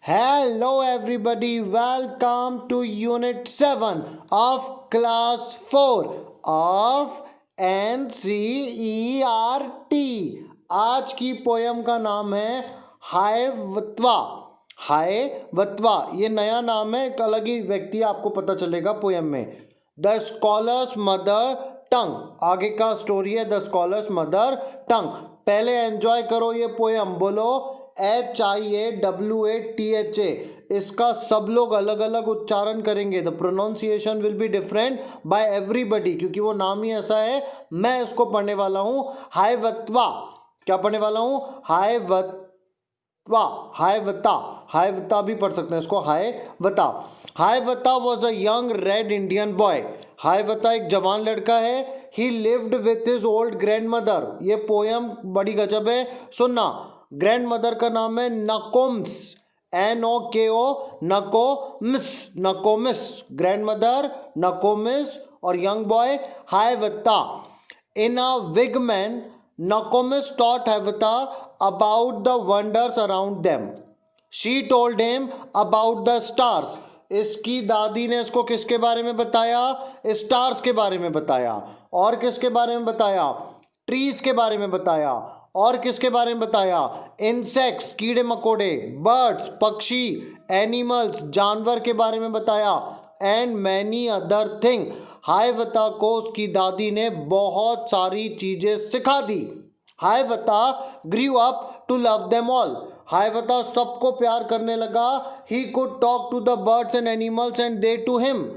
Hello, everybody. Welcome to Unit 7 of Class 4 of NCERT. आज की poem का नाम है हायवत्वा। हायवत्वा ये नया नाम है, एक अलग ही व्यक्ति आपको पता चलेगा पोयम में। द स्कॉलर्स मदर टंग, आगे का स्टोरी है द स्कॉलर्स मदर टंग। पहले एंजॉय करो ये पोयम, बोलो HIAWATHA। इसका सब लोग अलग अलग उच्चारण करेंगे। The pronunciation will be different by everybody, क्योंकि वो नाम ही ऐसा है। मैं इसको पढ़ने वाला हूँ हायवत्वा। क्या पढ़ने वाला हूँ? हायवत्वा। हायवता, हायवता भी पढ़ सकते हैं इसको, Hiawatha. Hiawatha was a young red Indian boy. Hiawatha एक जवान लड़का है। He lived with his old grandmother. ये पोयम बड़ी गजब है, सुनना। ग्रैंड मदर का नाम है Nokomis, NOKO, Nokomis, Nokomis. Grandmother Nokomis और young boy Hiawatha. In a wigwam, Nokomis taught Hayvata about the wonders around them. She told him about the stars. इसकी दादी ने इसको किसके बारे में बताया? स्टार्स के बारे में बताया। और किसके बारे में बताया? ट्रीज के बारे में बताया। और किसके बारे में बताया? इंसेक्ट्स, कीड़े मकोड़े, बर्ड्स, पक्षी, एनिमल्स, जानवर के बारे में बताया। And many other thing. Hiawatha को उसकी दादी ने बहुत सारी चीजें सिखा दी। Hiawatha grew up to love them all. Hiawatha सबको प्यार करने लगा। He could talk to the birds and animals and they to him.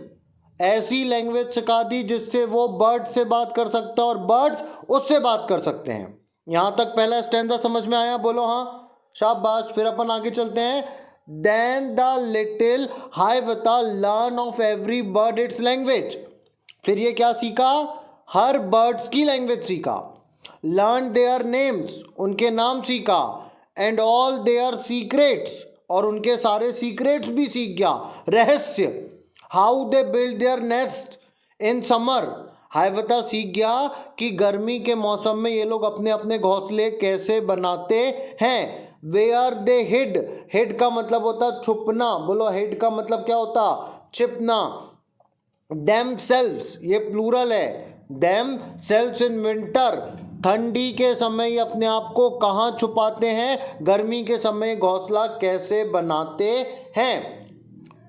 ऐसी लैंग्वेज सिखा दी जिससे वो बर्ड से बात कर सकता है और बर्ड्स उससे बात कर सकते हैं। यहां तक पहला स्टैंजा समझ में आया? बोलो हाँ, शाबाश। फिर अपन आगे चलते हैं। Then the little Hiawatha learn of every bird its language. फिर ये क्या सीखा? हर बर्ड्स की लैंग्वेज सीखा। लर्न देयर नेम्स, उनके नाम सीखा। एंड ऑल देयर सीक्रेट्स, और उनके सारे सीक्रेट्स भी सीख गया, रहस्य। How they build their nest in summer. हायवता सीख गया कि गर्मी के मौसम में ये लोग अपने अपने घोंसले कैसे बनाते हैं। वेयर दे हिड, हिड का मतलब होता छुपना। बोलो हिड का मतलब क्या होता? छिपना। देम सेल्व्स, ये प्लूरल है। देम सेल्व्स इन विंटर, ठंडी के समय ये अपने आप को कहाँ छुपाते हैं? गर्मी के समय घोंसला कैसे बनाते हैं।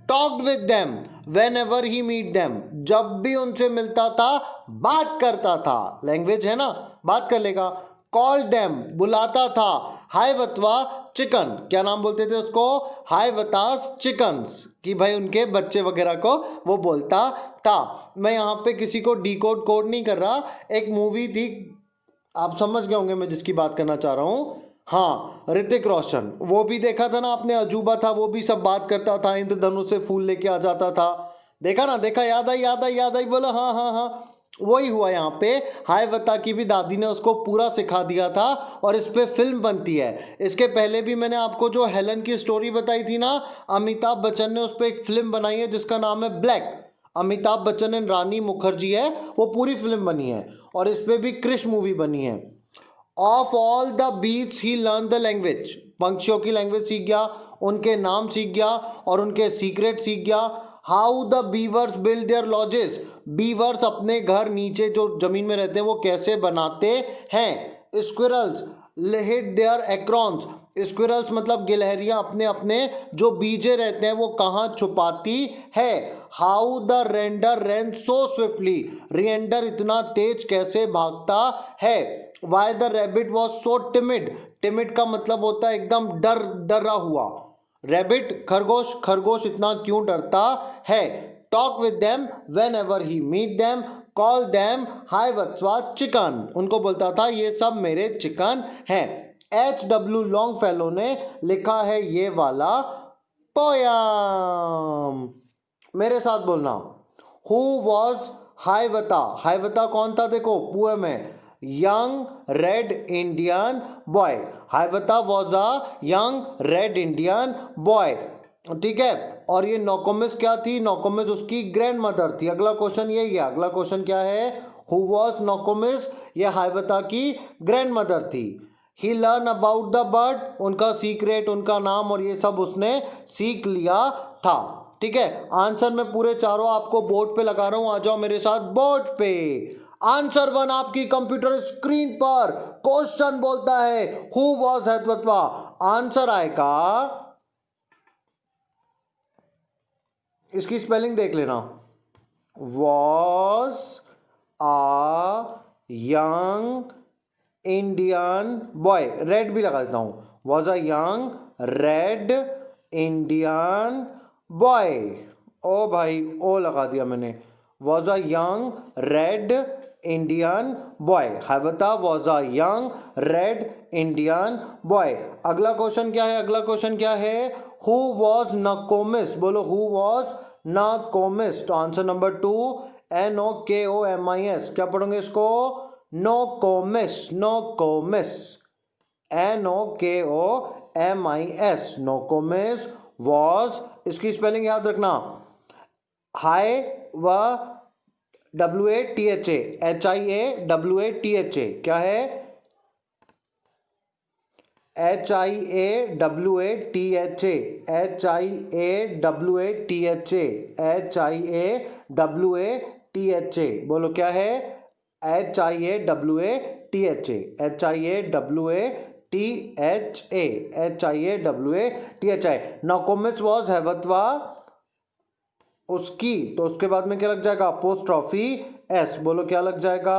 Talked with them whenever he meet them, जब भी उनसे मिलता था बात करता था। लैंग्वेज है ना, बात कर लेगा। कॉल देम, बुलाता था। हायवत्वा चिकन, क्या नाम बोलते थे उसको? हायवतास चिकन्स, कि भाई उनके बच्चे वगैरह को वो बोलता था। मैं यहाँ पे किसी को डिकोड कोड नहीं कर रहा। एक मूवी थी, आप समझ गए होंगे मैं जिसकी बात करना चाह रहा हूँ। हाँ, ऋतिक रोशन, वो भी देखा था ना आपने, अजूबा था, वो भी सब बात करता था, इंद्रधनुष से फूल लेके आ जाता था। देखा ना? देखा? याद आई, याद आई, याद आई? बोलो हाँ हाँ हाँ। वही हुआ यहाँ पे। हायवता की भी दादी ने उसको पूरा सिखा दिया था और इस पे फिल्म बनती है। इसके पहले भी मैंने आपको जो हेलन की स्टोरी बताई थी ना, अमिताभ बच्चन ने उस पर एक फिल्म बनाई है जिसका नाम है ब्लैक। अमिताभ बच्चन एंड रानी मुखर्जी है, वो पूरी फिल्म बनी है। और इस पे भी क्रिश मूवी बनी है। Of all the beasts he learn the language. पंक्षियों की लैंग्वेज सीख गया, उनके नाम सीख गया और उनके सीक्रेट सीख गया। How the beavers build their lodges. Beavers अपने घर नीचे जो जमीन में रहते हैं वो कैसे बनाते हैं। Squirrels hid their acorns. Squirrels मतलब गिलहरियां अपने अपने जो बीजे रहते हैं वो कहाँ छुपाती है। How the reindeer ran so swiftly. Reindeer इतना तेज कैसे भागता है। Why the rabbit was so timid. Timid का मतलब होता है एकदम डरा हुआ। रैबिट खरगोश, खरगोश इतना क्यों डरता है। Talk with them whenever he meet them. Call them Hiawatha chicken, उनको बोलता था ये सब मेरे चिकन हैं। HW लॉन्गफेलो ने लिखा है ये वाला पोयम। मेरे साथ बोलना। Who was हायवता। हायवता कौन था? देखो पूरे में, young red Indian boy. हायवता was a young red Indian boy, ठीक है। और ये नोकोमिस क्या थी? नोकोमिस उसकी ग्रैंड मदर थी। अगला क्वेश्चन यही है। अगला क्वेश्चन क्या है? Who was Nokomis? ये हायवता की ग्रैंड मदर थी। He learn about the bird, उनका सीक्रेट, उनका नाम और ये सब उसने सीख लिया था। ठीक है, आंसर मैं पूरे चारों आपको बोर्ड पे लगा रहा हूं, आ जाओ मेरे साथ बोर्ड पे। आंसर 1 आपकी कंप्यूटर स्क्रीन पर क्वेश्चन बोलता है हु वॉज हेतवत्वा। आंसर आएगा, इसकी स्पेलिंग देख लेना, was a young Indian boy, red भी लगा देता हूं, was a young red Indian boy. ओ भाई ओ लगा दिया मैंने, was a young red Indian boy. Hiawatha was a young red Indian boy. अगला क्वेश्चन क्या है, अगला क्वेश्चन क्या है, हु वॉज नकोमिस, बोलो हु वॉज नकोमिस। तो आंसर नंबर 2 NOKOMIS, क्या पढ़ोगे इसको, नोकोमिस, नोकोमिस, NOKOMIS, नोकोमिस वॉज, इसकी स्पेलिंग याद रखना, हाई व WATHA, HIAWATHA, क्या है, HIAWATHA, HIAWATHA, बोलो क्या है, HIAWATHA। नकोमिस वॉज हेवतवा उसकी, तो उसके बाद में क्या लग जाएगा, अपोस्ट्रॉफी S, बोलो क्या लग जाएगा,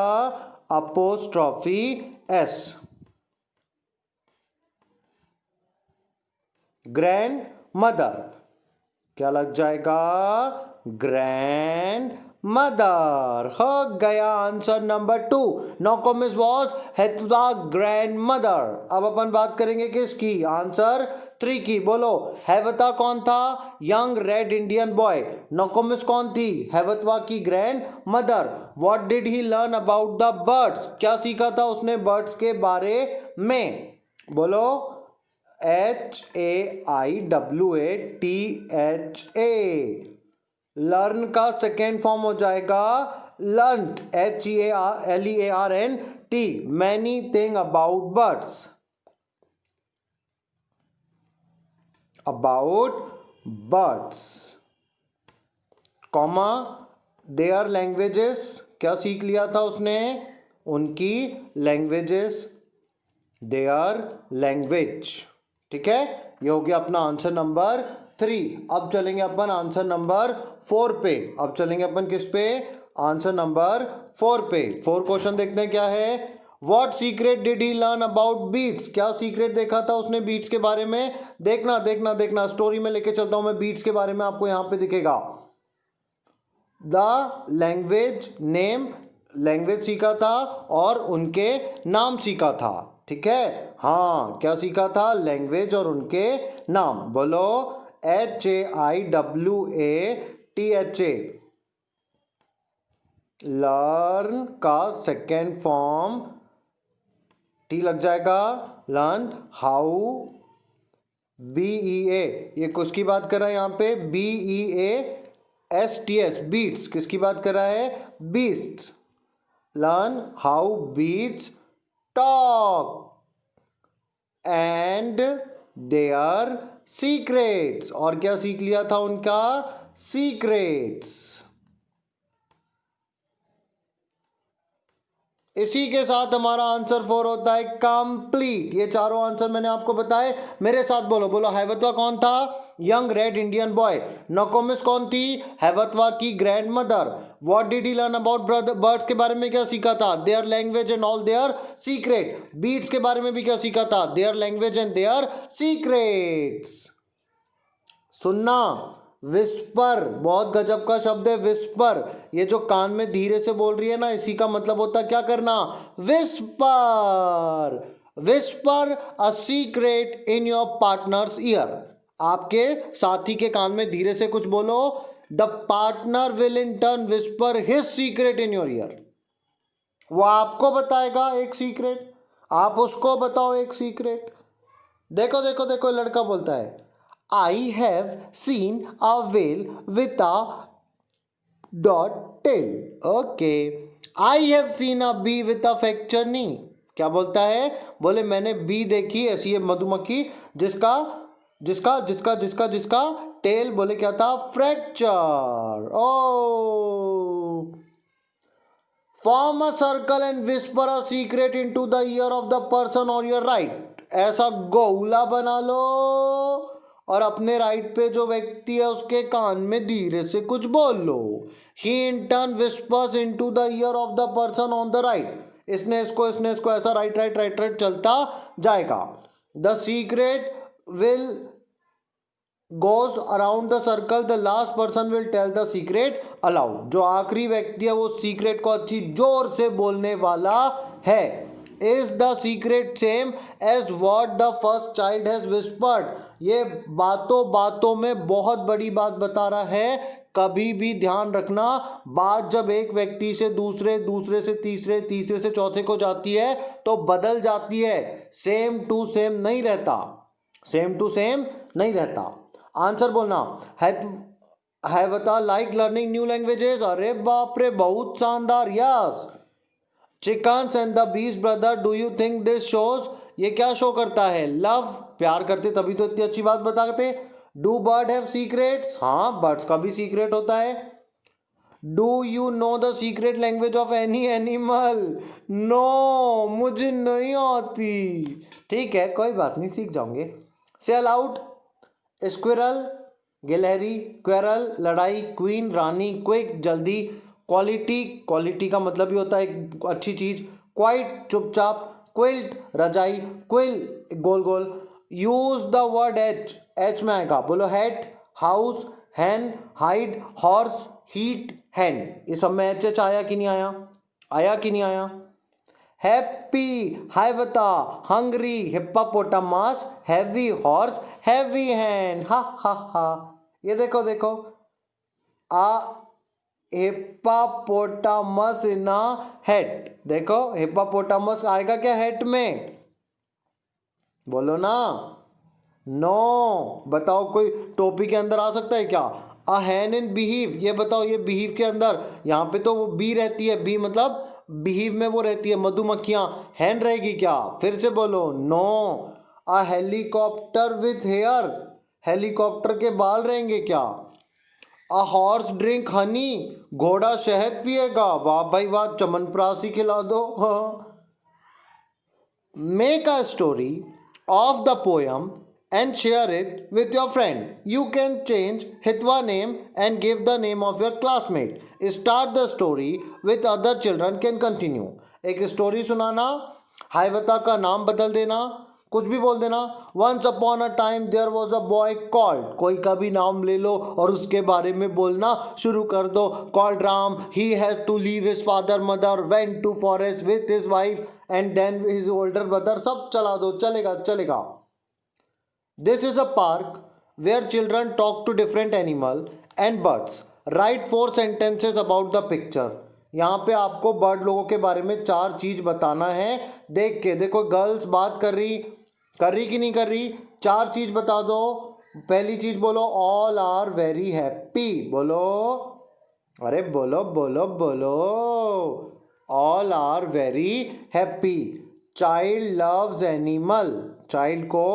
अपोस्ट्रॉफी S। ग्रैंड मदर, क्या लग जाएगा, ग्रैंड मदर। हो गया answer number 2, Nokomis was Hiawatha grandmother. अब अपन बात करेंगे किसकी, आंसर 3 की। बोलो हेवता कौन था, young red Indian boy. Nokomis कौन थी, हेवतवा की grandmother. What did he learn about the birds, क्या सीखा था उसने बर्ड्स के बारे में, बोलो HAIWATHA। लर्न का सेकेंड फॉर्म हो जाएगा learnt, HEARLEARNT, many thing about birds, about birds, comma their languages, क्या सीख लिया था उसने, उनकी लैंग्वेजेस, देयर लैंग्वेज। ठीक है, ये हो गया अपना आंसर नंबर 3। अब चलेंगे अपन आंसर नंबर 4 पे। अब चलेंगे अपन किस पे, आंसर नंबर 4 पे। 4 क्वेश्चन देखते हैं क्या है, what secret did he learn about beasts, क्या सीक्रेट देखा था उसने बीट्स के बारे में। देखना देखना देखना, स्टोरी में लेके चलता हूं मैं बीट्स के बारे में, आपको यहां पे दिखेगा द लैंग्वेज नेम, लैंग्वेज सीखा था और उनके नाम सीखा था। ठीक है, हाँ क्या सीखा था, लैंग्वेज और उनके नाम। बोलो HAIWATHA। लर्न का सेकेंड फॉर्म T लग जाएगा, लर्न हाउ, BEA, ये किसकी बात कर रहा है यहाँ पे, BEASTS, बीट्स, किसकी बात कर रहा है, beasts. Learn how beasts talk and their secrets, और क्या सीख लिया था उनका सीक्रेट्स। इसी के साथ हमारा आंसर 4 होता है कंप्लीट। ये चारों आंसर मैंने आपको बताए, मेरे साथ बोलो। बोलो हेवतवा कौन था, young red Indian boy. Nokomis कौन थी, हेवतवा की grandmother. What did he learn about birds के बारे में क्या सीखा था, their language and all their secret. Beasts के बारे में भी क्या सीखा था, their language and their secrets. सुनना, विस्पर बहुत गजब का शब्द है, विस्पर। ये जो कान में धीरे से बोल रही है ना, इसी का मतलब होता है क्या करना, whisper. Whisper a secret in your partners year, आपके साथी के कान में धीरे से कुछ बोलो। The partner will in turn whisper his secret in your year, वो आपको बताएगा एक सीक्रेट, आप उसको बताओ एक सीक्रेट। देखो देखो देखो, लड़का बोलता है I have seen a whale with a dot tail. Okay. I have seen a bee with a fractured knee. क्या बोलता है? बोले मैंने बी देखी, ऐसी है मधुमक्खी जिसका जिसका जिसका जिसका जिसका टेल बोले क्या था? Fracture. Oh form a circle and whisper a secret into the ear of the person on your right. ऐसा गोला बना लो और अपने राइट पे जो व्यक्ति है उसके कान में धीरे से कुछ बोल लो। He in turn whispers into the ear of the person on the right. इसने इसको ऐसा राइट राइट राइट राइट चलता जाएगा। The secret will goes around the circle, the last person will tell the secret aloud। जो आखिरी व्यक्ति है वो सीक्रेट को अच्छी जोर से बोलने वाला है। Is the secret same as what the first child has whispered? ये बातों बातों में बहुत बड़ी बात बता रहा है। कभी भी ध्यान रखना, बात जब एक व्यक्ति से दूसरे, दूसरे से तीसरे, तीसरे से चौथे को जाती है तो बदल जाती है, सेम टू सेम नहीं रहता, सेम टू सेम नहीं रहता। आंसर बोलना है बता लाइक लर्निंग न्यू लैंग्वेजेस। अरे बाप रे, बहुत शानदार। Yes. Chickens and the beast brother, do you think this shows? ये क्या शो करता है? लव, प्यार करते तभी तो इतनी अच्छी बात बताते। Do bird have secrets? हाँ, बर्ड्स का भी सीक्रेट होता है। Do you know the secret language of any animal? No, मुझे नहीं आती। ठीक है, कोई बात नहीं, सीख जाओगे। से अलाउड, स्क्विरल, गिलहरी, क्वेरल लड़ाई, क्वीन रानी, क्विक जल्दी, क्वालिटी, क्वालिटी का मतलब ही होता है एक अच्छी चीज, क्वाइट चुपचाप, क्विल्ट रजाई, quill goal goal. Use the word H, H में आएगा, बोलो हेट, हाउस, हैन, हाइड, हॉर्स, हीट, हैंड। ये सब में एच एच आया कि नहीं आया? आया कि नहीं आया? हैप्पी, हाय बता, hungry, hippopotamus, heavy horse, heavy hand. हा हा हा। ये देखो देखो, आ हिप्पोपोटामस इन अ हेट। देखो हिप्पोपोटामस आएगा क्या हेट में? बोलो ना। नो, बताओ कोई टोपी के अंदर आ सकता है क्या? अ हैन इन बिहीव, ये बताओ, ये बिहीव के अंदर, यहाँ पे तो वो बी रहती है, बी मतलब बिहीव में वो रहती है मधुमक्खियां, हैन रहेगी क्या? फिर से बोलो। No. A helicopter with hair, helicopter के बाल रहेंगे क्या? अ हॉर्स ड्रिंक हनी, घोड़ा शहद पिएगा। वाह भाई वाह, चमनप्राश ही खिला दो। Make a story of the poem and share it with your friend. You can change Hitwa name and give the name of your classmate. Start the story with other children can continue. एक story सुनाना, हाइवता का नाम बदल देना, कुछ भी बोल देना। Once upon a time there was a boy called, कोई का भी नाम ले लो और उसके बारे में बोलना शुरू कर दो। Called Ram, he had to leave his father mother, went to forest with his wife and then his older brother। सब चला दो, चलेगा चलेगा। This is a park where children talk to different animal and birds. Write 4 sentences about the picture. यहाँ पे आपको bird लोगों के बारे में 4 चीज बताना है। देख के देखो, गर्ल्स बात कर रही कि नहीं कर रही? 4 चीज बता दो। पहली चीज बोलो, ऑल आर वेरी हैप्पी। बोलो, अरे बोलो बोलो बोलो। All are very happy. Child loves animal, child को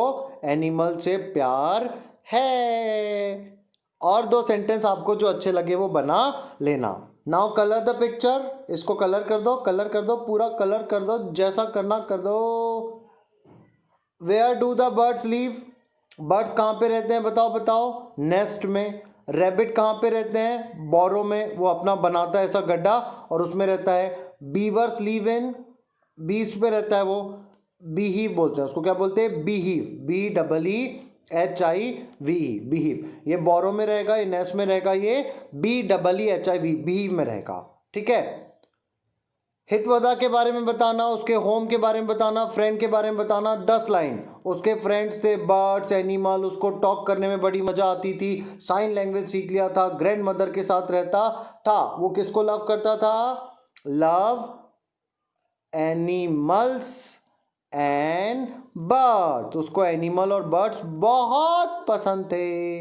एनिमल से प्यार है। और 2 सेंटेंस आपको जो अच्छे लगे वो बना लेना। नाउ कलर द पिक्चर, इसको कलर कर दो, कलर कर दो, पूरा कलर कर दो, जैसा करना कर दो। Where do the birds live? Birds कहाँ पे रहते हैं बताओ बताओ? नेस्ट में। रैबिट कहाँ पे रहते हैं? बोरो में, वो अपना बनाता है ऐसा गड्ढा और उसमें रहता है। बीवर्स लीव इन, बीच पे रहता है वो, बीहीव बोलते हैं उसको। क्या बोलते हैं? बीहीव, BEEHIV, बीहीव। ये बोरो में रहेगा, ये नेस्ट में रहेगा, ये BEEHIV, बीहीव में रहेगा। ठीक है। हितवदा के बारे में बताना, उसके होम के बारे में बताना, फ्रेंड के बारे में बताना। 10 लाइन। उसके फ्रेंड्स थे बर्ड्स, एनिमल, उसको टॉक करने में बड़ी मजा आती थी, साइन लैंग्वेज सीख लिया था, ग्रैंड मदर के साथ रहता था। वो किसको लव करता था? Love animals and birds. उसको एनिमल और बर्ड्स बहुत पसंद थे।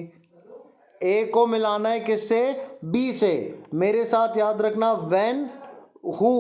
ए को मिलाना है किससे? बी से। मेरे साथ याद रखना, व्हेन, हु,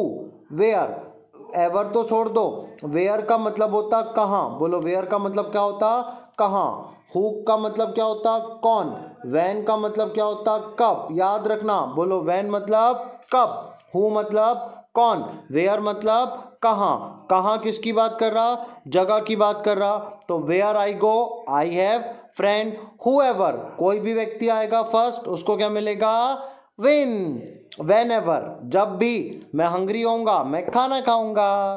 वेयर। एवर तो छोड़ दो, वेयर का मतलब होता कहाँ, बोलो वेयर का मतलब क्या होता कहाँ, हु का मतलब क्या होता कौन, वैन का मतलब क्या होता कब, याद रखना, बोलो वैन मतलब कब, हु मतलब कौन, वेयर मतलब कहाँ, कहाँ किसकी बात कर रहा, जगह की बात कर रहा, तो where I go, I have friend, whoever कोई भी व्यक्ति आएगा फर्स्ट उसको क्या मिलेगा विन, वेन एवर जब भी मैं हंग्री होऊंगा मैं खाना खाऊंगा।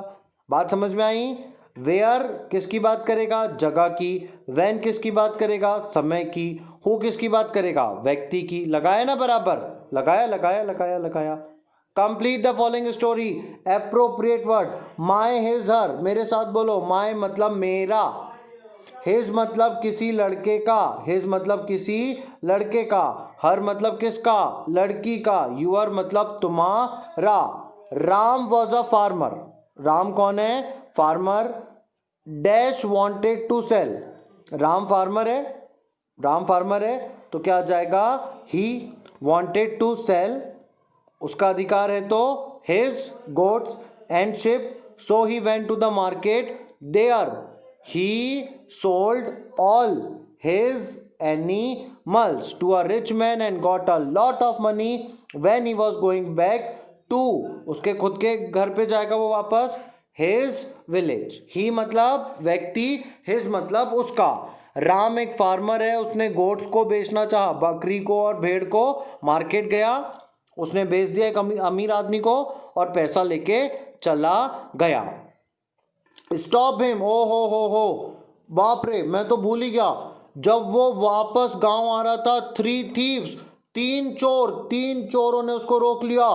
बात समझ में आई। वेयर किसकी बात करेगा जगह की, वैन किसकी बात करेगा समय की, हु किसकी बात करेगा व्यक्ति की, लगाया ना बराबर, लगाया लगाया लगाया लगाया। Complete the following story, appropriate word, my his her, मेरे साथ बोलो, माई मतलब मेरा, हिज मतलब किसी लड़के का, हिज मतलब किसी लड़के का, हर मतलब किसका लड़की का, यूअर मतलब तुम्हारा। Ram was a farmer, Ram कौन है farmer, dash wanted to sell, Ram farmer है, राम फार्मर है तो क्या आ जाएगा ही, वांटेड टू सेल उसका अधिकार है तो his goats and sheep, so he went to the market there, he sold all his animals to a rich man and got a lot of money when he was going back to, उसके खुद के घर पे जाएगा वो वापस, his village, he मतलब व्यक्ति, his मतलब उसका। राम एक फार्मर है, उसने गोट्स को बेचना चाहा, बकरी को और भेड़ को, मार्केट गया, उसने बेच दिया एक अमीर आदमी को और पैसा लेके चला गया। स्टॉप हिम, ओ हो बाप रे मैं तो भूल ही गया, जब वो वापस गांव आ रहा था, 3 थीव्स, 3 चोरों ने उसको रोक लिया।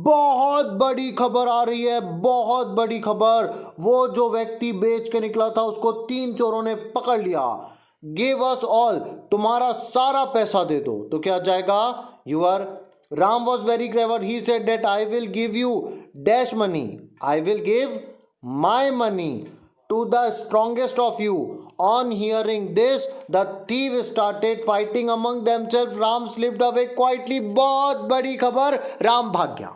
बहुत बड़ी खबर आ रही है, बहुत बड़ी खबर, वो जो व्यक्ति बेच के निकला था उसको 3 चोरों ने पकड़ लिया। गिव अस ऑल, तुम्हारा सारा पैसा दे दो, तो क्या जाएगा your. Ram was very clever, he said that I will give you dash money, I will give my money to the strongest of you. On hearing this, the thieves started fighting among themselves. Ram slipped away quietly. बहुत बड़ी खबर, राम भाग गया।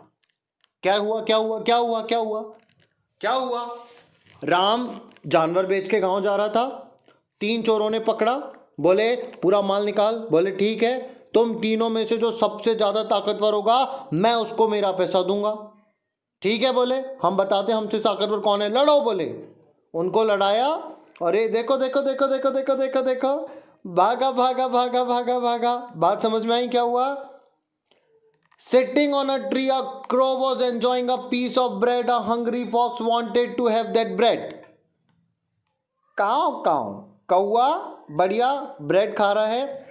क्या हुआ क्या हुआ क्या हुआ क्या हुआ क्या हुआ, राम जानवर बेच के गांव जा रहा था, 3 चोरों ने पकड़ा, बोले पूरा माल निकाल, बोले ठीक है, तुम तीनों में से जो सबसे ज्यादा ताकतवर होगा मैं उसको मेरा पैसा दूंगा। ठीक है बोले, हम बताते हमसे ताकतवर कौन है, लड़ो बोले, उनको लड़ाया और ये देखो देखो देखो देखो देखो देखो देखो, भागा भागा भागा भागा भागा। बात समझ में आई क्या हुआ। Sitting on a tree a crow was enjoying a piece of bread, a hungry fox wanted to have that bread. काव काव, कौआ बढ़िया ब्रेड खा रहा है,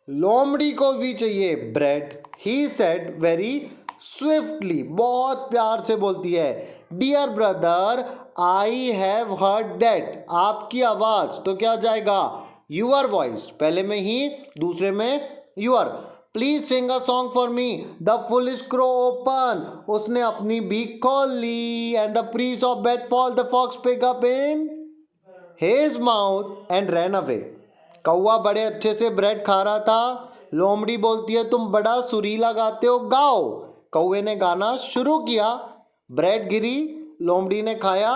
लोमड़ी को भी चाहिए bread. He said very swiftly, बहुत प्यार से बोलती है, dear brother I have heard that, आपकी आवाज, तो क्या जाएगा यूर वॉइस, पहले में ही दूसरे में यूर। Please sing a song for me, the foolish crow open, उसने अपनी बीक खोल ली, and the piece of bread fall, the fox pick up in his mouth and ran away. कौआ बड़े अच्छे से ब्रेड खा रहा था, लोमड़ी बोलती है तुम बड़ा सुरीला गाते हो, गाओ। कौवे ने गाना शुरू किया, ब्रेड गिरी, लोमड़ी ने खाया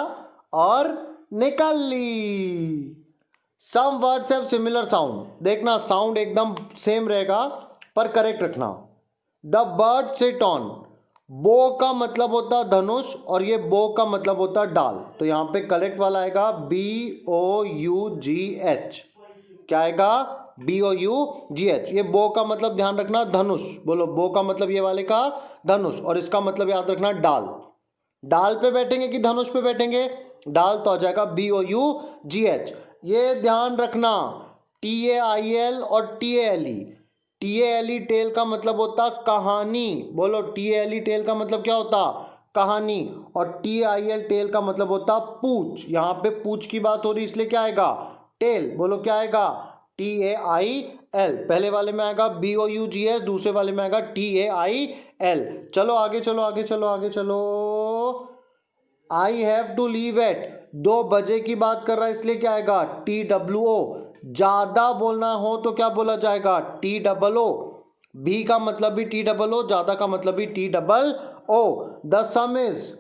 और निकल ली। Some words have similar sound, देखना साउंड एकदम सेम रहेगा पर करेक्ट रखना। द बर्ड सिट ऑन, बो का मतलब होता धनुष और ये बो का मतलब होता डाल, तो यहाँ पे करेक्ट वाला आएगा BOUGH, क्या आएगा BOUGH। ये बो का मतलब ध्यान रखना धनुष, बोलो बो का मतलब ये वाले का धनुष, और इसका मतलब याद रखना डाल। डाल पे बैठेंगे कि धनुष पे बैठेंगे, डाल तो आ जाएगा BOUGH। ये ध्यान रखना TAIL और TALE, TALE टेल का मतलब होता कहानी, बोलो TALE टेल का मतलब क्या होता कहानी, और TIL टेल का मतलब होता पूछ। यहाँ पे पूछ की बात हो रही इसलिए क्या आएगा टेल, बोलो क्या आएगा TAIL, पहले वाले में आएगा BOUGH, दूसरे वाले में आएगा TAIL। चलो आगे चलो आगे चलो आगे चलो। I have to leave at, 2 बजे की बात कर रहा है इसलिए क्या आएगा TWO। ज्यादा बोलना हो तो क्या बोला जाएगा TOO, बी का मतलब भी TOO, ज्यादा का मतलब भी TOO। द सम इज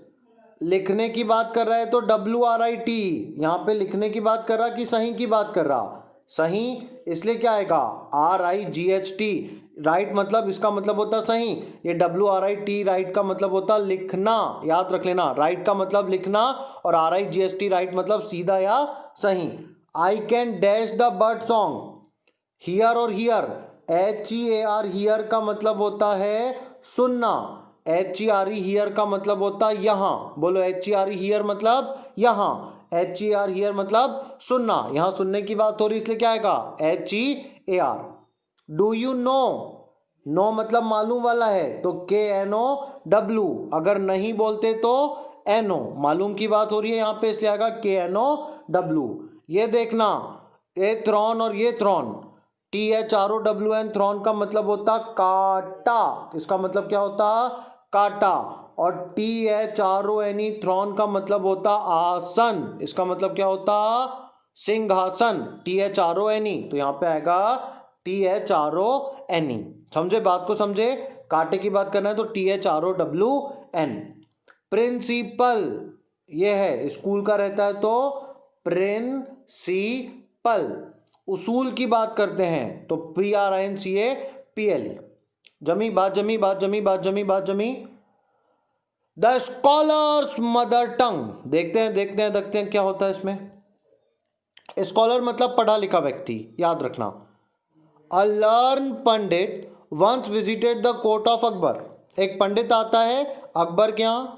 लिखने की बात कर रहा है तो WRIT, यहाँ पे लिखने की बात कर रहा कि सही की बात कर रहा? सही, इसलिए क्या आएगा RIGHT। राइट मतलब इसका मतलब होता सही, ये WRIT राइट का मतलब होता लिखना, याद रख लेना। राइट का मतलब लिखना और RIGHT राइट मतलब सीधा या सही। I can dash the bird song, here और हियर, HEAR हियर का मतलब होता है सुनना, HERE हियर का मतलब होता है यहाँ। बोलो HERE हियर मतलब यहाँ, HER हियर मतलब सुनना, यहाँ सुनने की बात हो रही इसलिए क्या आएगा HEAR। Do you know, know मतलब मालूम वाला है तो KNOW, अगर नहीं बोलते तो NO, मालूम की बात हो रही है यहाँ पे इसलिए आएगा KNOW। ये देखना, ये थ्रॉन और ये थ्रॉन, THROWN, थ्रॉन का मतलब होता काटा, इसका मतलब क्या होता काटा। और THRONE थ्रॉन का मतलब होता आसन, इसका मतलब क्या होता सिंहासन, THRONE, तो यहाँ पे आएगा THRONE। समझे बात को, समझे? कांटे की बात करना है तो THROWN। प्रिंसिपल ये है, स्कूल का रहता है तो प्रिंसिपल। उसूल की बात करते हैं तो PRINCAPLE। जमी बात, जमी बात, जमी बात, जमी बात, जमी। द स्कॉलर्स मदर टंग, देखते हैं क्या होता है इसमें। स्कॉलर मतलब पढ़ा लिखा व्यक्ति, याद रखना। A learn pandit once visited the court of Akbar, एक पंडित आता है अकबर के यहाँ।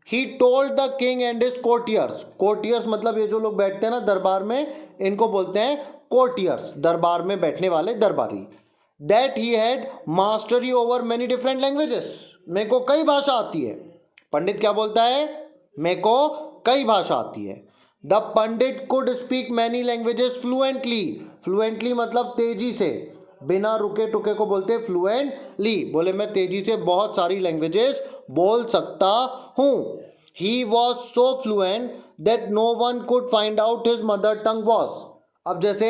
He told the king and his courtiers, courtiers मतलब ये जो लोग बैठते हैं ना दरबार में, इनको बोलते हैं कोर्टियर्स, दरबार में बैठने वाले दरबारी। That he had mastery over many different languages, मेरे को कई भाषा आती है। पंडित क्या बोलता है, मेरे को कई भाषा आती है। The Pandit could speak many languages fluently, fluently मतलब तेजी से, बिना रुके टुके को बोलते फ्लुएंटली। बोले मैं तेजी से बहुत सारी लैंग्वेजेस बोल सकता हूँ। He was so fluent that no one could find out his mother tongue was. अब जैसे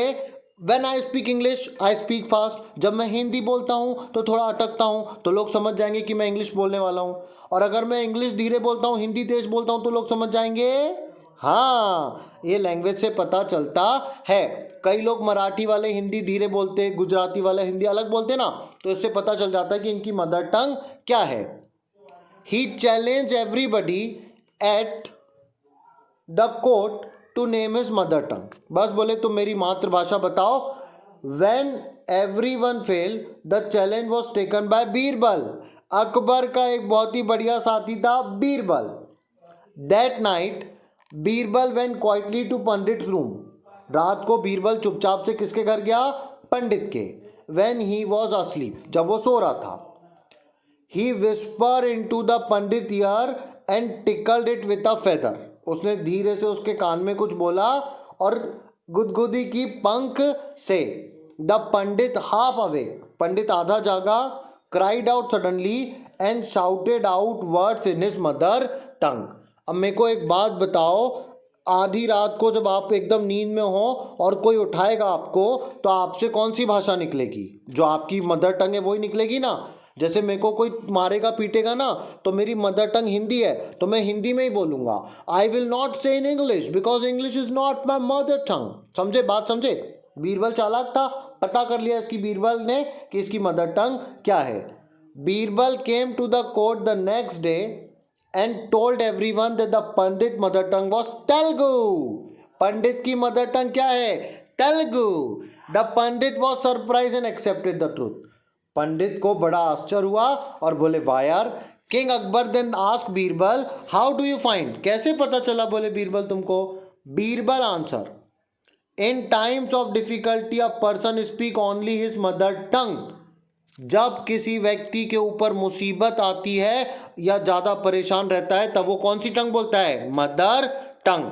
when I speak English I speak fast, जब मैं हिंदी बोलता हूँ तो थोड़ा अटकता हूँ तो लोग समझ जाएंगे कि मैं इंग्लिश बोलने वाला हूँ। और अगर मैं इंग्लिश धीरे बोलता हूँ हिंदी तेज बोलता हूँ तो लोग समझ जाएंगे। हाँ, ये लैंग्वेज से पता चलता है। कई लोग मराठी वाले हिंदी धीरे बोलते, गुजराती वाले हिंदी अलग बोलते ना, तो इससे पता चल जाता है कि इनकी मदर टंग क्या है। He challenge everybody at the court to name his mother tongue, बस बोले तुम मेरी मातृभाषा बताओ। When everyone fail the challenge was taken by Birbal, Akbar का एक बहुत ही बढ़िया साथी था Birbal. That night Birbal went quietly to pandit room, रात को बीरबल चुपचाप से किसके घर गया, पंडित के। वेन ही वॉज अस्लीप, जब वो सो रहा था। He whisper into the pandit ear and tickled it with a feather, उसने धीरे से उसके कान में कुछ बोला और गुदगुदी की पंख से। द पंडित हाफ अवेक, पंडित आधा जागा। Cried out suddenly and shouted out words in his mother टंग। अब मेरे को एक बात बताओ, आधी रात को जब आप एकदम नींद में हो और कोई उठाएगा आपको तो आपसे कौन सी भाषा निकलेगी, जो आपकी मदर टंग है वही निकलेगी ना। जैसे मेरे को कोई मारेगा पीटेगा ना तो मेरी मदर टंग हिंदी है तो मैं हिंदी में ही बोलूँगा। आई विल नॉट से in English because English is not my mother tongue. समझे बात, समझे? बीरबल चालाक था, पता कर लिया इसकी बीरबल ने कि इसकी मदर टंग क्या है। Birbal came to the court the next day and told everyone that the pandit mother tongue was Telugu. Pandit की मदर टंग क्या है, Telugu. The pandit was surprised and accepted the truth. Pandit को बड़ा आश्चर्य हुआ और बोले वाह यार। King Akbar then asked Birbal how do you find, कैसे पता चला बोले बीरबल तुमको। Birbal answer, in times of difficulty a person speak only his mother tongue. जब किसी व्यक्ति के ऊपर मुसीबत आती है या ज़्यादा परेशान रहता है तब वो कौन सी टंग बोलता है, मदर टंग।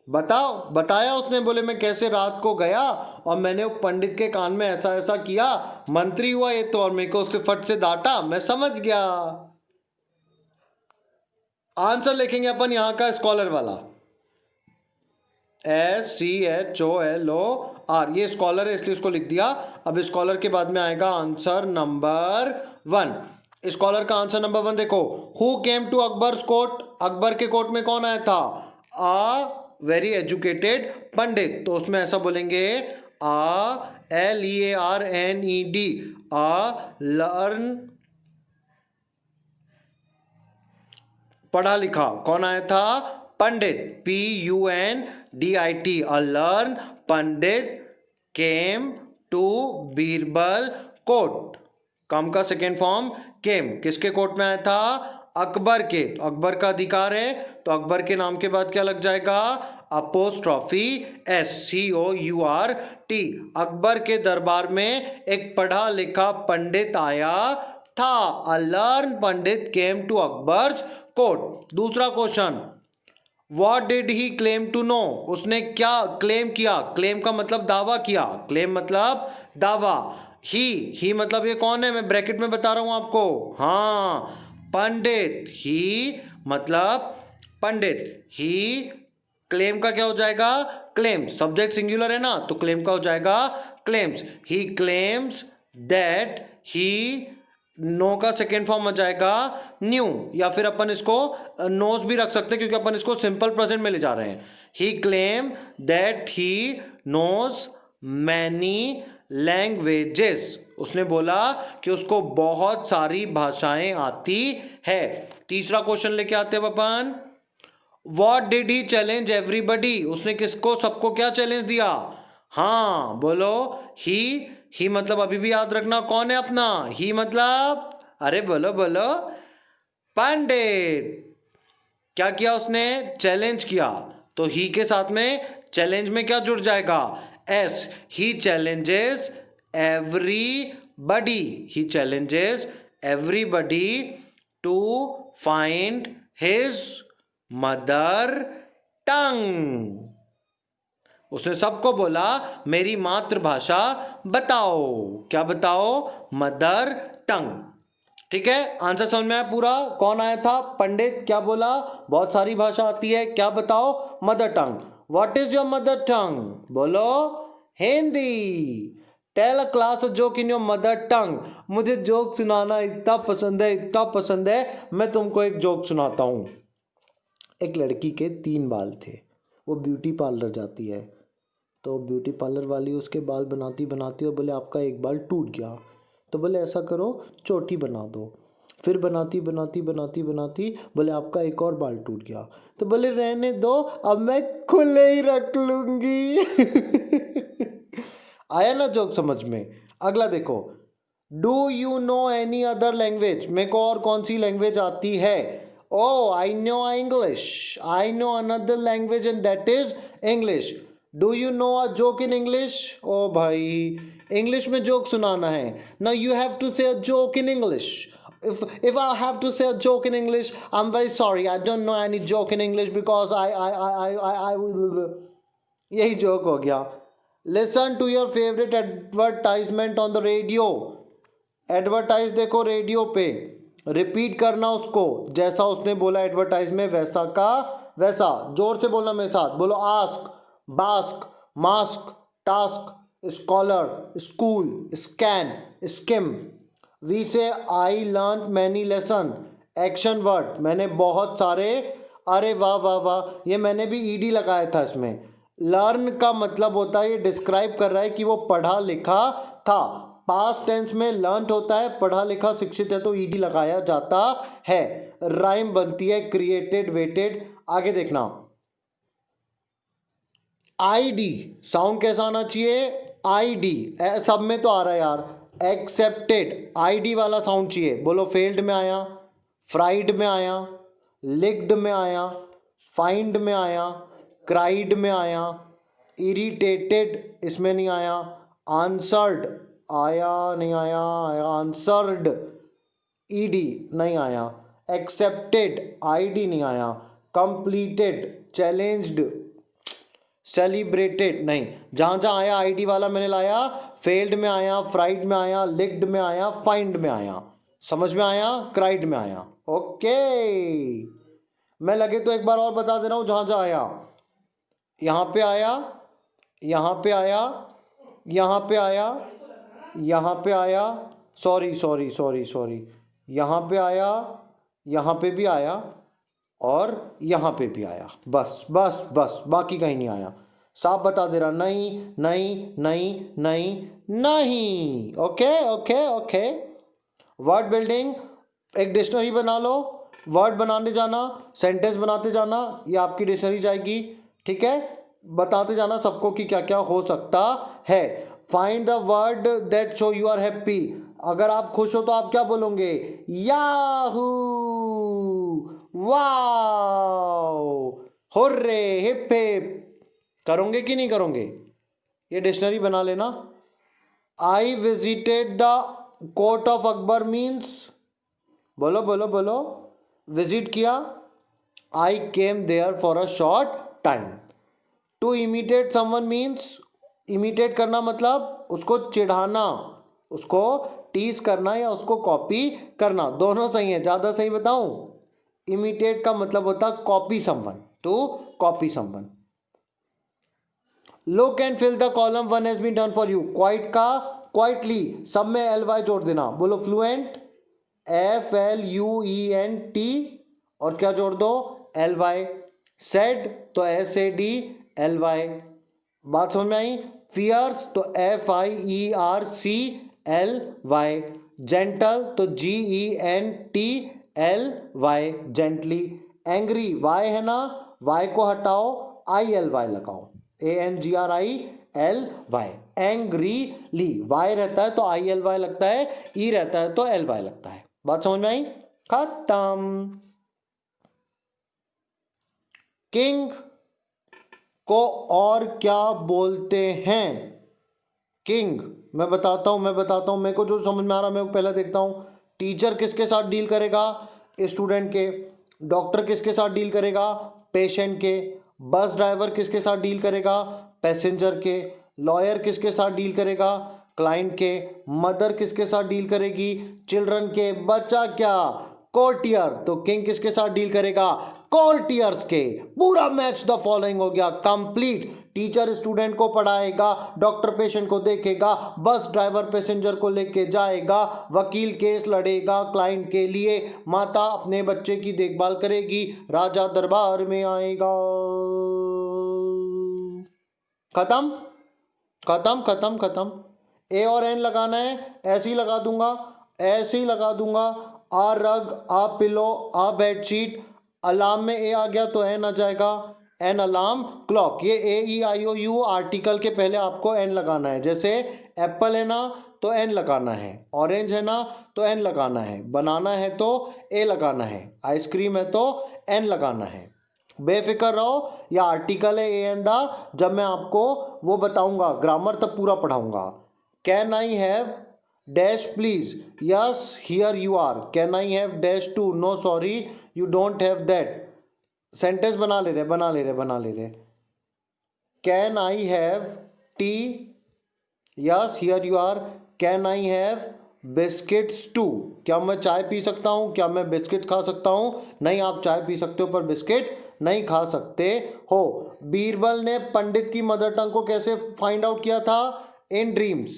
बताओ, बताया उसने, बोले मैं कैसे रात को गया और मैंने पंडित के कान में ऐसा ऐसा किया, मंत्री हुआ ये तो, और मेरे को उसके फट से डांटा, मैं समझ गया। आंसर लिखेंगे अपन यहाँ का स्कॉलर वाला, SCHOLOR, ये स्कॉलर है इसलिए इसको लिख दिया। अब स्कॉलर के बाद में आएगा आंसर नंबर 1। स्कॉलर का आंसर नंबर 1 देखो, who came to Akbar's court, Akbar के कोर्ट में कौन आया था? अ वेरी एजुकेटेड पंडित, तो उसमें ऐसा बोलेंगे LEARNED, लर्न, पढ़ा लिखा। कौन आया था? Pandit, PUNDIT, learn pandit came to Birbal court. Come का सेकेंड फॉर्म केम, किसके कोर्ट में आया था? अकबर के। तो अकबर का अधिकार है, तो अकबर के नाम के बाद क्या लग जाएगा? Apostrophe SCOURT। अकबर के दरबार में एक पढ़ा लिखा पंडित आया था। A learn pandit came to Akbar's court. दूसरा question, What did he claim to know? उसने क्या क्लेम किया? क्लेम का मतलब दावा किया, क्लेम मतलब दावा। ही मतलब ये कौन है? मैं ब्रैकेट में बता रहा हूं आपको। हाँ, पंडित। ही मतलब पंडित। ही क्लेम का क्या हो जाएगा? क्लेम। सब्जेक्ट सिंगुलर है ना, तो क्लेम का हो जाएगा claims. He claims that he, know का सेकेंड फॉर्म आ जाएगा न्यू, या फिर अपन इसको नोज भी रख सकते हैं क्योंकि अपन इसको सिंपल प्रेजेंट में ले जा रहे हैं। He claim that he knows many languages, उसने बोला कि उसको बहुत सारी भाषाएं आती है। तीसरा क्वेश्चन लेके आते हैं अपन, what did he challenge everybody? उसने किसको, सबको क्या चैलेंज दिया? हाँ बोलो, ही मतलब अभी भी याद रखना कौन है अपना? ही मतलब, अरे बोलो बोलो, पंडित। क्या किया उसने? चैलेंज किया। तो ही के साथ में चैलेंज में क्या जुड़ जाएगा? S. He challenges everybody, he challenges everybody to find his mother tongue. उसने सबको बोला मेरी मातृभाषा बताओ। क्या बताओ? Mother tongue. ठीक है, आंसर समझ में आया पूरा? कौन आया था? पंडित। क्या बोला? बहुत सारी भाषा आती है। क्या बताओ? Mother tongue. What is your mother tongue? बोलो, Hindi. Tell a class joke in your mother tongue. मुझे जोक सुनाना इतना पसंद है, इतना पसंद है। मैं तुमको एक जोक सुनाता हूं। एक लड़की के 3 बाल थे, वो ब्यूटी पार्लर जाती है, तो ब्यूटी पार्लर वाली उसके बाल बनाती बनाती और बोले आपका एक बाल टूट गया, तो बोले ऐसा करो चोटी बना दो। फिर बनाती बनाती बनाती बनाती बोले आपका एक और बाल टूट गया, तो बोले रहने दो अब मैं खुले ही रख लूंगी। आया ना जोक समझ में? अगला देखो, do you no any other language? मेरे को और कौन सी लैंग्वेज आती है? Oh, I know English. I know another language and that is English. Do you know a joke in English? Oh भाई, English में joke सुनाना है. Now you have to say a joke in English. If I have to say a joke in English, I'm very sorry. I don't know any joke in English because I यही joke हो गया. Listen to your favorite advertisement on the radio. Advertise देखो radio पे, repeat करना उसको, जैसा उसने बोला एडवर्टाइज में वैसा का वैसा। जोर से बोलना मेरे साथ, बोलो ask, bask, mask, task, scholar, school, scan, skim. We say I learn many lesson. Action word, मैंने बहुत सारे, अरे वाह वाह वाह, ये मैंने भी ईडी लगाया था इसमें। लर्न का मतलब होता है, ये डिस्क्राइब कर रहा है कि वो पढ़ा लिखा था। पास्ट टेंस में लर्न होता है, पढ़ा लिखा शिक्षित है, तो ईडी लगाया जाता है। राइम बनती है क्रिएटेड, वेटेड। आगे देखना, आईडी साउंड कैसा आना चाहिए? आईडी सब में तो आ रहा है यार। एक्सेप्टेड, आईडी वाला साउंड चाहिए। बोलो, फेल्ड में आया, फ्राइड में आया, लिक्ड में आया, फाइंड में आया, क्राइड में आया, इरिटेटेड इसमें नहीं आया, आंसर्ड आया नहीं आया, आंसर्ड ईडी नहीं आया, एक्सेप्टेड आईडी नहीं आया, कंप्लीटेड, चैलेंज्ड, सेलिब्रेटेड नहीं। जहाँ जहाँ आया आईडी वाला मैंने लाया। फेल्ड में आया, फ्राइड में आया, लिक्ड में आया, फाइंड में आया, समझ में आया, क्राइड में आया। ओके, मैं लगे तो एक बार और बता दे रहा हूँ। जहाँ जहाँ आया, यहाँ पे आया, यहाँ पे आया, यहाँ पे आया, यहाँ पे आया, सॉरी सॉरी सॉरी सॉरी, यहाँ पे आया, यहाँ पे भी आया, और यहाँ पे भी आया, बस बस बस, बाकी कहीं नहीं आया। साफ बता दे रहा, नहीं नहीं नहीं नहीं नहीं। Okay okay okay. Word building, एक डिक्शनरी बना लो, वर्ड बनाने जाना, सेंटेंस बनाते जाना, ये आपकी डिक्शनरी जाएगी। ठीक है, बताते जाना सबको कि क्या क्या हो सकता है। Find the word that show you are happy. अगर आप खुश हो तो आप क्या बोलोगे? Yahoo, wow, hurray, hip hip. करोगे कि नहीं करोगे? ये डिक्शनरी बना लेना। I visited the court of Akbar means, बोलो बोलो बोलो, विजिट किया। I came there for a short time. To imitate someone means, imitate करना मतलब उसको चिढ़ाना, उसको टीज करना या उसको कॉपी करना, दोनों सही है। ज़्यादा सही बताऊं? इमिटेट का मतलब होता copy someone, to copy someone. Look and fill the column, one has been done for you. Quiet का क्वाइटली, सब में एल वाई जोड़ देना। बोलो फ्लुएंट, FLUENT, और क्या जोड़ दो? LY। सेड तो SADLY। बात समझ में आई? फियर्स तो FIERCLY। जेंटल तो GENTLY, जेंटली। एंग्री, वाई है ना, वाई को हटाओ, ILY लगाओ, ANGRILY। एंग्रीली, वाई रहता है तो ILY लगता है, ई रहता है तो LY लगता है। बात समझ में आई? खत्म। किंग को और क्या बोलते हैं? किंग, मैं बताता हूं मेरे को जो समझ में आ रहा मैं वो पहले देखता हूं। टीचर किसके साथ डील करेगा? स्टूडेंट के। डॉक्टर किसके साथ डील करेगा? पेशेंट के। बस ड्राइवर किसके साथ डील करेगा? पैसेंजर के। लॉयर किसके साथ डील करेगा? क्लाइंट के। मदर किसके साथ डील करेगी? चिल्ड्रन के। बच्चा क्या? कोर्टियर। तो किंग किसके साथ डील करेगा? कोर्टियर्स के। पूरा मैच द फॉलोइंग हो गया कंप्लीट। टीचर स्टूडेंट को पढ़ाएगा, डॉक्टर पेशेंट को देखेगा, बस ड्राइवर पैसेंजर को लेके जाएगा, वकील केस लड़ेगा क्लाइंट के लिए, माता अपने बच्चे की देखभाल करेगी, राजा दरबार में आएगा। खत्म खत्म खत्म खत्म। ए और एन लगाना है, ऐसे ही लगा दूंगा, ऐसे ही लगा दूंगा। आ रग, आ पिलो, आ बेडशीट। अलार्म में ए आ गया तो एन आ जाएगा, एन अलार्म क्लॉक। ये AEIOU आर्टिकल के पहले आपको एन लगाना है। जैसे एप्पल है ना तो एन लगाना है, ऑरेंज है ना तो एन लगाना है, बनाना है तो ए लगाना है, आइसक्रीम है तो एन लगाना है। बेफिक्र रहो, या आर्टिकल है ए एन दा। जब मैं आपको वो बताऊंगा ग्रामर तब पूरा पढ़ाऊंगा। Can I have dash please? Yes here you are. Can I have dash too? No sorry you don't have that. Sentence बना ले रहे। Can I have tea? Yes here you are. Can I have biscuits too? क्या मैं चाय P सकता हूँ? क्या मैं बिस्किट खा सकता हूँ? नहीं, आप चाय पी सकते हो पर बिस्किट नहीं खा सकते हो। बीरबल ने पंडित की मदर टंग को कैसे फाइंड आउट किया था? इन ड्रीम्स।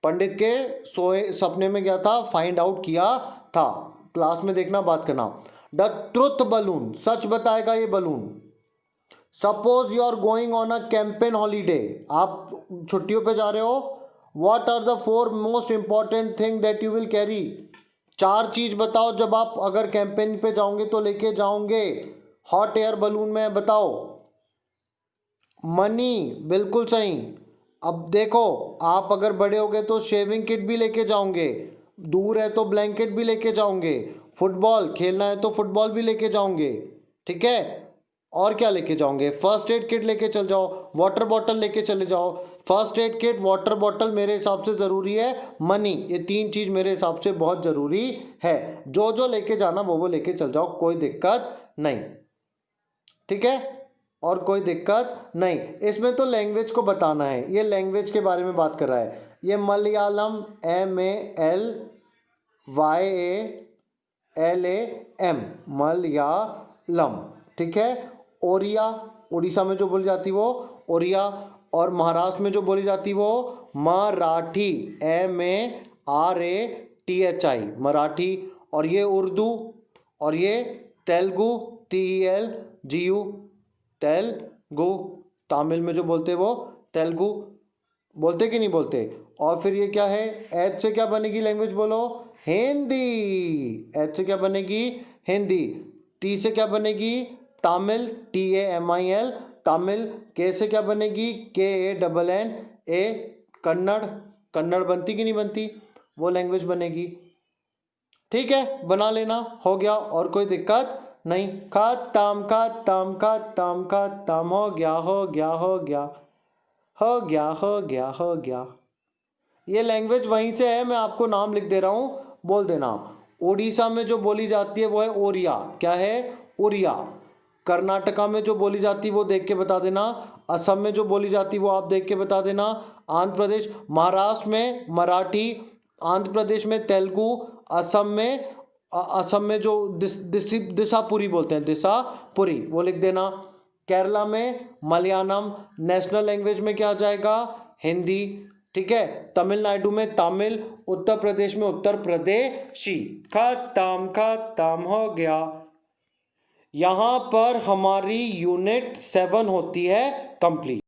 पंडित के सोए सपने में गया था, फाइंड आउट किया था। क्लास में देखना, बात करना। द ट्रुथ बलून, सच बताएगा ये balloon. Suppose you are going on a campaign holiday, आप छुट्टियों पे जा रहे हो। What are the 4 most important thing that you will carry? 4 चीज बताओ जब आप अगर कैंपेन पे जाओगे तो लेके जाओगे हॉट एयर बलून में, बताओ। मनी, बिल्कुल सही। अब देखो, आप अगर बड़े हो गए तो शेविंग किट भी लेके जाओगे, दूर है तो ब्लैंकेट भी लेके जाओगे, फुटबॉल खेलना है तो फुटबॉल भी लेके जाओगे। ठीक है, और क्या लेके जाओगे? फर्स्ट एड किट लेके चल जाओ, वाटर बॉटल लेके चले जाओ। First aid kit, water bottle मेरे हिसाब से ज़रूरी है, मनी, ये 3 चीज़ मेरे हिसाब से बहुत ज़रूरी है। जो लेके जाना वो लेके चल जाओ, कोई दिक्कत नहीं। ठीक है, और कोई दिक्कत नहीं। इसमें तो लैंग्वेज को बताना है, ये लैंग्वेज के बारे में बात कर रहा है। ये मलयालम, MALYALAM, मलयालम। ठीक है, ओरिया, उड़ीसा में जो बोली जाती वो ओरिया, और महाराष्ट्र में जो बोली जाती वो मराठी, MARATHI, मराठी। और ये उर्दू, और ये तेलुगु, TELGU, तेलुगु। तमिल में जो बोलते हैं वो तेलुगु बोलते कि नहीं बोलते। और फिर ये क्या है, एच से क्या बनेगी लैंग्वेज बोलो, हिंदी। एच से क्या बनेगी, हिंदी। टी से क्या बनेगी, तमिल, TAMIL, तमिल। के से क्या बनेगी, KANNA, कन्नड़। कन्नड़ बनती कि नहीं बनती, वो लैंग्वेज बनेगी। ठीक है, बना लेना, हो गया। और कोई दिक्कत नहीं। खत्म खत्म खत्म खत्म, हो गया हो गया हो गया हो गया हो गया हो गया। ये लैंग्वेज वहीं से है, मैं आपको नाम लिख दे रहा हूँ, बोल देना। उड़ीसा में जो बोली जाती है वो है ओरिया। क्या है, ओरिया। कर्नाटका में जो बोली जाती है वो देख के बता देना। असम में जो बोली जाती है वो आप देख के बता देना। आंध्र प्रदेश, महाराष्ट्र में मराठी, आंध्र प्रदेश में तेलुगु, असम में जो दिसापुरी बोलते हैं, दिसापुरी, वो लिख देना। केरला में मलयालम, नेशनल लैंग्वेज में क्या आ जाएगा, हिंदी। ठीक है, तमिलनाडु में तमिल, उत्तर प्रदेश में उत्तर प्रदेशी। खत्म खत्म, हो गया। यहाँ पर हमारी यूनिट 7 होती है कंप्लीट।